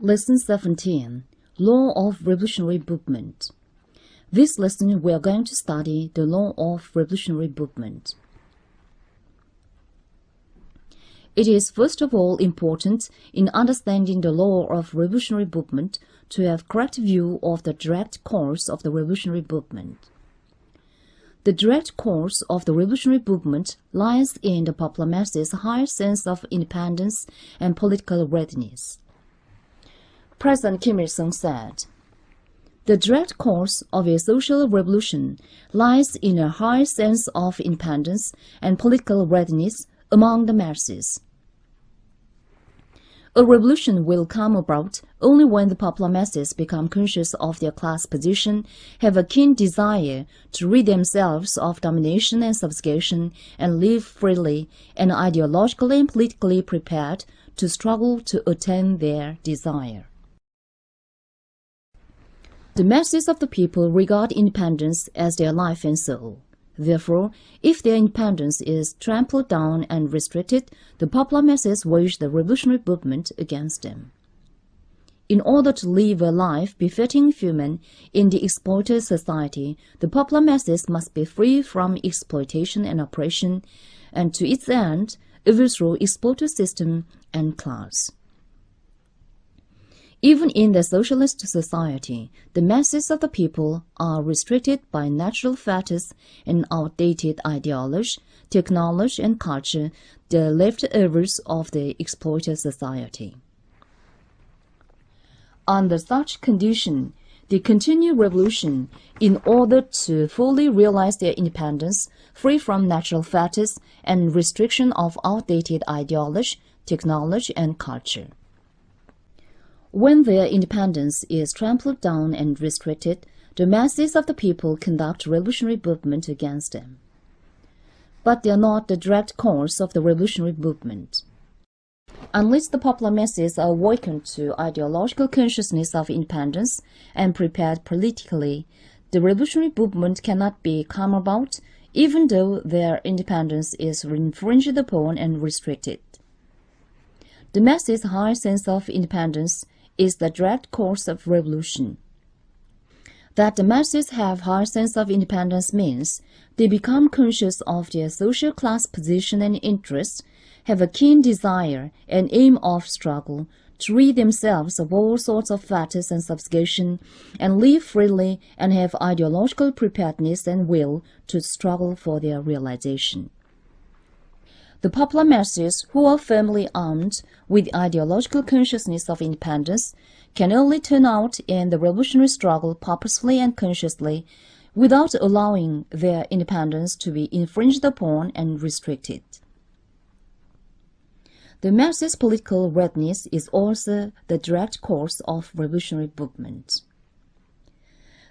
Lesson 17. Law of Revolutionary Movement. This lesson we are going to study the law of revolutionary movement. It is first of all important in understanding the law of revolutionary movement to have correct view of the direct course of the revolutionary movement. The direct course of the revolutionary movement lies in the popular masses' higher sense of independence and political readiness. President Kim Il-sung said, "The direct course of a social revolution lies in a high sense of independence and political readiness among the masses." A revolution will come about only when the popular masses become conscious of their class position, have a keen desire to rid themselves of domination and subjugation, and live freely and ideologically and politically prepared to struggle to attain their desire. The masses of the people regard independence as their life and soul. Therefore, if their independence is trampled down and restricted, the popular masses wage the revolutionary movement against them. In order to live a life befitting human in the exploited society, the popular masses must be free from exploitation and oppression, and to its end, overthrow exploited system and class. Even in the socialist society, the masses of the people are restricted by natural factors and outdated ideology, technology, and culture, the leftovers of the exploited society. Under such condition, they continue revolution in order to fully realize their independence, free from natural factors and restriction of outdated ideology, technology, and culture. When their independence is trampled down and restricted, the masses of the people conduct revolutionary movement against them. But they are not the direct cause of the revolutionary movement. Unless the popular masses are awakened to ideological consciousness of independence and prepared politically, the revolutionary movement cannot be come about, even though their independence is infringed upon and restricted. The masses' high sense of independence is the direct cause of revolution. That the masses have high sense of independence means they become conscious of their social class position and interests, have a keen desire and aim of struggle to rid themselves of all sorts of fetters and subjugation, and live freely and have ideological preparedness and will to struggle for their realization. The popular masses, who are firmly armed with ideological consciousness of independence, can only turn out in the revolutionary struggle purposefully and consciously, without allowing their independence to be infringed upon and restricted. The masses' political readiness is also the direct cause of revolutionary movement.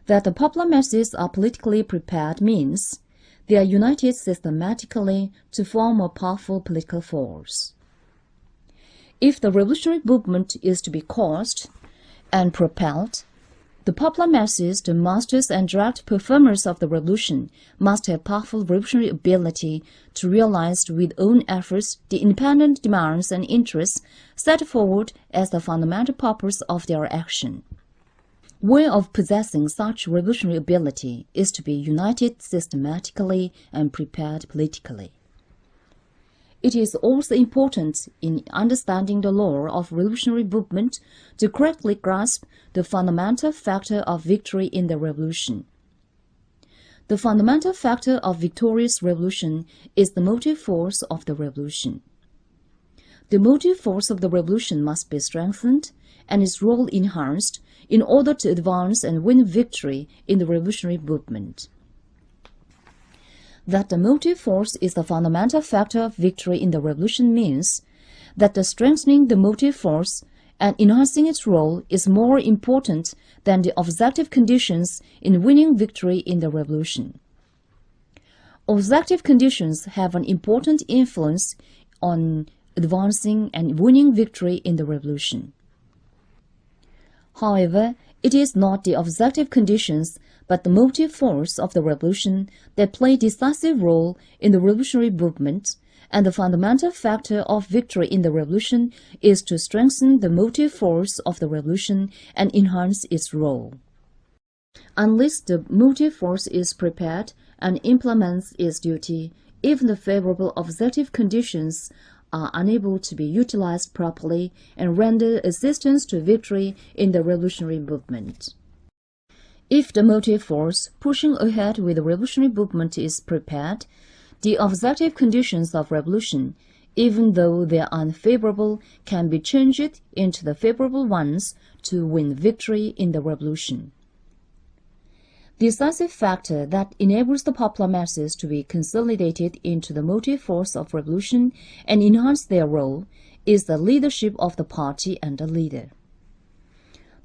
That the popular masses are politically prepared means they are united systematically to form a powerful political force. If the revolutionary movement is to be caused and propelled, the popular masses, the masters and direct performers of the revolution, must have powerful revolutionary ability to realize with own efforts the independent demands and interests set forward as the fundamental purpose of their action. Way of possessing such revolutionary ability is to be united systematically and prepared politically. It is also important in understanding the law of revolutionary movement to correctly grasp the fundamental factor of victory in the revolution. The fundamental factor of victorious revolution is the motive force of the revolution. The motive force of the revolution must be strengthened and its role enhanced in order to advance and win victory in the revolutionary movement. That the motive force is the fundamental factor of victory in the revolution means that the strengthening the motive force and enhancing its role is more important than the objective conditions in winning victory in the revolution. Objective conditions have an important influence on advancing and winning victory in the revolution. However, it is not the objective conditions but the motive force of the revolution that play a decisive role in the revolutionary movement, and the fundamental factor of victory in the revolution is to strengthen the motive force of the revolution and enhance its role. Unless the motive force is prepared and implements its duty, even the favorable objective conditions are unable to be utilized properly and render assistance to victory in the revolutionary movement. If the motive force pushing ahead with the revolutionary movement is prepared, the objective conditions of revolution, even though they are unfavorable, can be changed into the favorable ones to win victory in the revolution. The decisive factor that enables the popular masses to be consolidated into the motive force of revolution and enhance their role is the leadership of the party and the leader.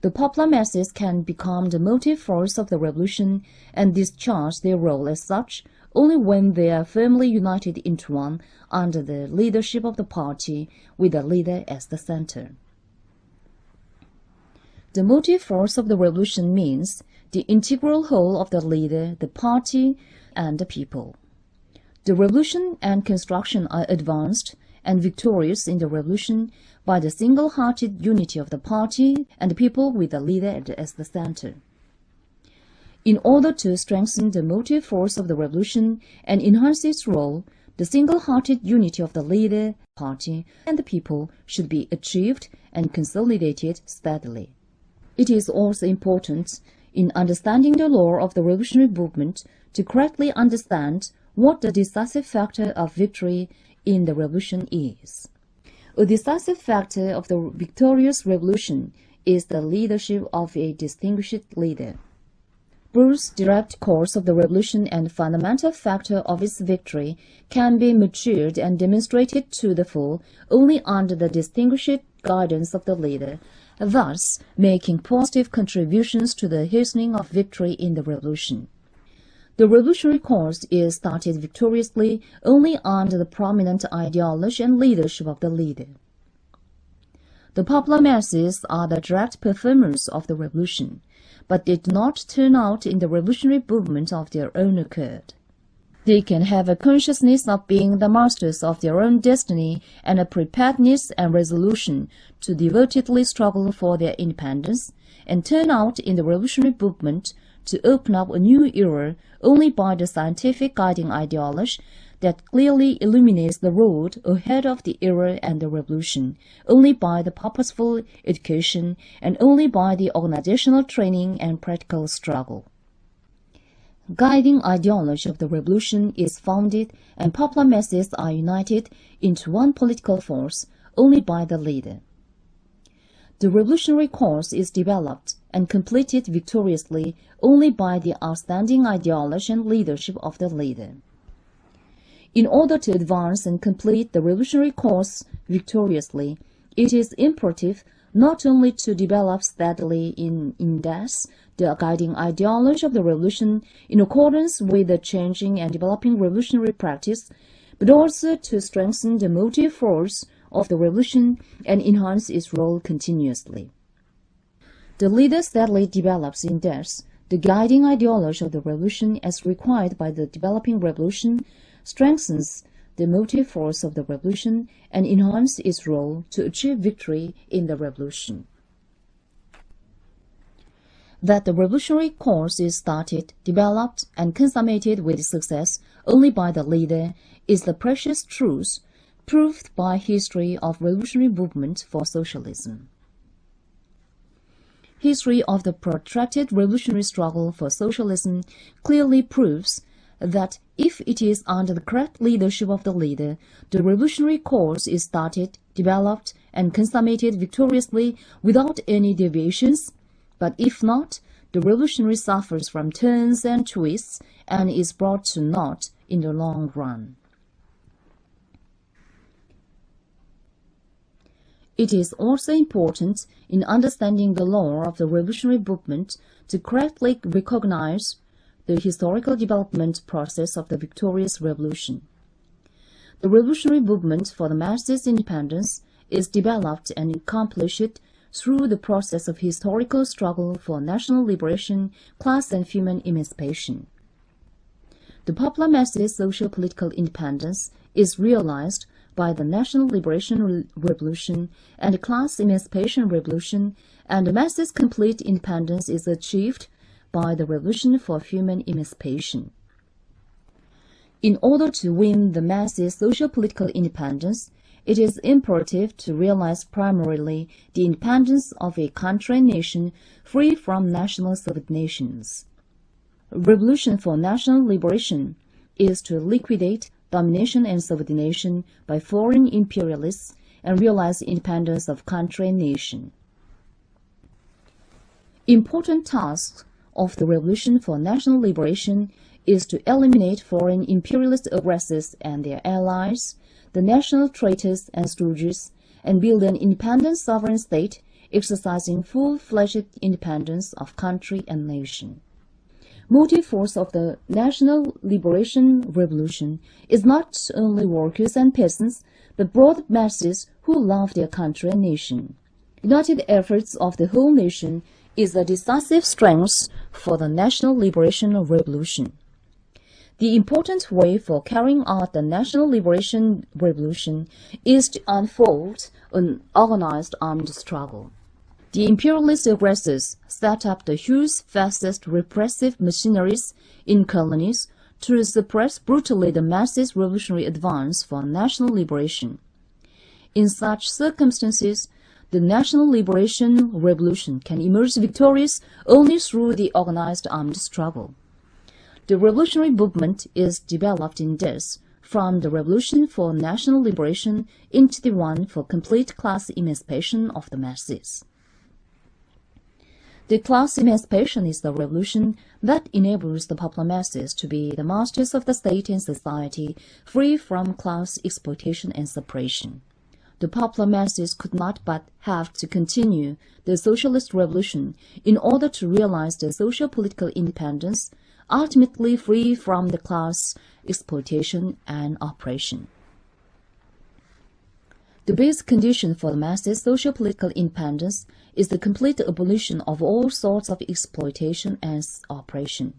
The popular masses can become the motive force of the revolution and discharge their role as such only when they are firmly united into one under the leadership of the party with the leader as the center. The motive force of the revolution means the integral whole of the leader, the party, and the people. The revolution and construction are advanced and victorious in the revolution by the single-hearted unity of the party and the people with the leader as the center. In order to strengthen the motive force of the revolution and enhance its role, the single-hearted unity of the leader, party, and the people should be achieved and consolidated steadily. It is also important in understanding the law of the revolutionary movement to correctly understand what the decisive factor of victory in the revolution is. A decisive factor of the victorious revolution is the leadership of a distinguished leader. Bruce's direct course of the revolution and fundamental factor of its victory can be matured and demonstrated to the full only under the distinguished guidance of the leader, thus making positive contributions to the hastening of victory in the revolution. The revolutionary course is started victoriously only under the prominent ideology and leadership of the leader. The popular masses are the direct performers of the revolution, but did not turn out in the revolutionary movement of their own accord. They can have a consciousness of being the masters of their own destiny and a preparedness and resolution to devotedly struggle for their independence, and turn out in the revolutionary movement to open up a new era only by the scientific guiding ideology that clearly illuminates the road ahead of the era and the revolution, only by the purposeful education and only by the organizational training and practical struggle. Guiding ideology of the revolution is founded and popular masses are united into one political force only by the leader. The revolutionary course is developed and completed victoriously only by the outstanding ideology and leadership of the leader. In order to advance and complete the revolutionary course victoriously, it is imperative not only to develop steadily in depth the guiding ideology of the revolution in accordance with the changing and developing revolutionary practice, but also to strengthen the motive force of the revolution and enhance its role continuously. The leader steadily develops in depth the guiding ideology of the revolution as required by the developing revolution, strengthens the motive force of the revolution, and enhance its role to achieve victory in the revolution. That the revolutionary course is started, developed, and consummated with success only by the leader is the precious truth proved by history of revolutionary movement for socialism. History of the protracted revolutionary struggle for socialism clearly proves that if it is under the correct leadership of the leader, the revolutionary course is started, developed, and consummated victoriously without any deviations, but if not, the revolutionary suffers from turns and twists and is brought to naught in the long run. It is also important in understanding the law of the revolutionary movement to correctly recognize the historical development process of the victorious revolution. The revolutionary movement for the masses' independence is developed and accomplished through the process of historical struggle for national liberation, class and human emancipation. The popular masses' social-political independence is realized by the National Liberation Revolution and the Class Emancipation Revolution, and the masses' complete independence is achieved by the Revolution for Human Emancipation. In order to win the masses' social-political independence, it is imperative to realize primarily the independence of a country and nation free from national subordinations. Revolution for national liberation is to liquidate domination and subordination by foreign imperialists and realize independence of country and nation. Important tasks of the Revolution for national liberation is to eliminate foreign imperialist aggressors and their allies, the national traitors and stooges, and build an independent sovereign state exercising full-fledged independence of country and nation. Motive force of the National Liberation Revolution is not only workers and peasants, but broad masses who love their country and nation. United efforts of the whole nation is a decisive strength for the National Liberation Revolution. The important way for carrying out the National Liberation Revolution is to unfold an organized armed struggle. The imperialist aggressors set up the huge, fastest repressive machineries in colonies to suppress brutally the masses' revolutionary advance for national liberation. In such circumstances, the National Liberation Revolution can emerge victorious only through the organized armed struggle. The revolutionary movement is developed in this, from the Revolution for National Liberation into the one for complete class emancipation of the masses. The class emancipation is the revolution that enables the popular masses to be the masters of the state and society, free from class exploitation and suppression. The popular masses could not but have to continue the socialist revolution in order to realize their social-political independence, ultimately free from the class exploitation and oppression. The basic condition for the masses' social-political independence is the complete abolition of all sorts of exploitation and oppression.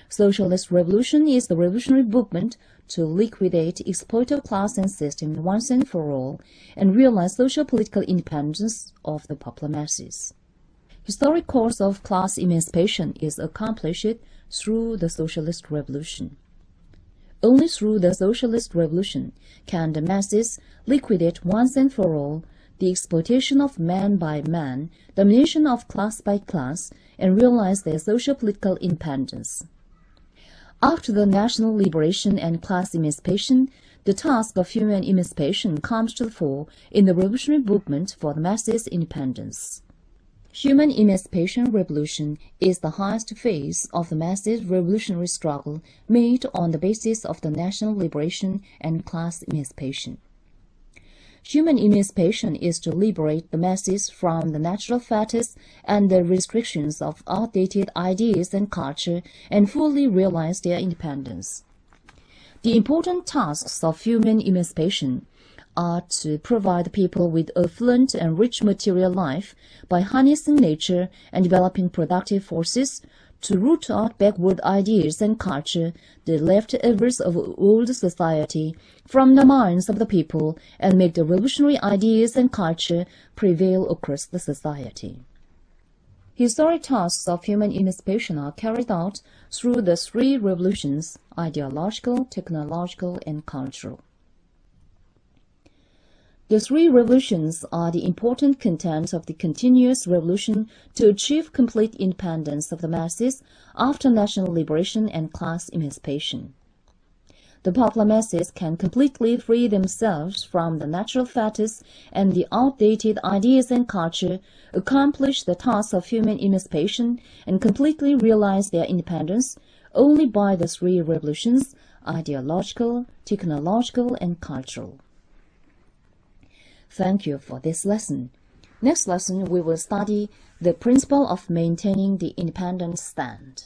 Socialist revolution is the revolutionary movement to liquidate exploitative class and system once and for all and realize social-political independence of the popular masses. Historic course of class emancipation is accomplished through the socialist revolution. Only through the socialist revolution can the masses liquidate once and for all the exploitation of man by man, domination of class by class, and realize their social-political independence. After the national liberation and class emancipation, the task of human emancipation comes to the fore in the revolutionary movement for the masses' independence. Human emancipation revolution is the highest phase of the masses' revolutionary struggle made on the basis of the national liberation and class emancipation. Human emancipation is to liberate the masses from the natural fetters and the restrictions of outdated ideas and culture and fully realize their independence. The important tasks of human emancipation are to provide people with affluent and rich material life by harnessing nature and developing productive forces, to root out backward ideas and culture, the leftovers of old society, from the minds of the people and make the revolutionary ideas and culture prevail across the society. Historic tasks of human emancipation are carried out through the three revolutions: ideological, technological, and cultural. The three revolutions are the important contents of the continuous revolution to achieve complete independence of the masses after national liberation and class emancipation. The popular masses can completely free themselves from the natural fetters and the outdated ideas and culture, accomplish the task of human emancipation, and completely realize their independence only by the three revolutions: ideological, technological, and cultural. Thank you for this lesson. Next lesson, we will study the principle of maintaining the independent stand.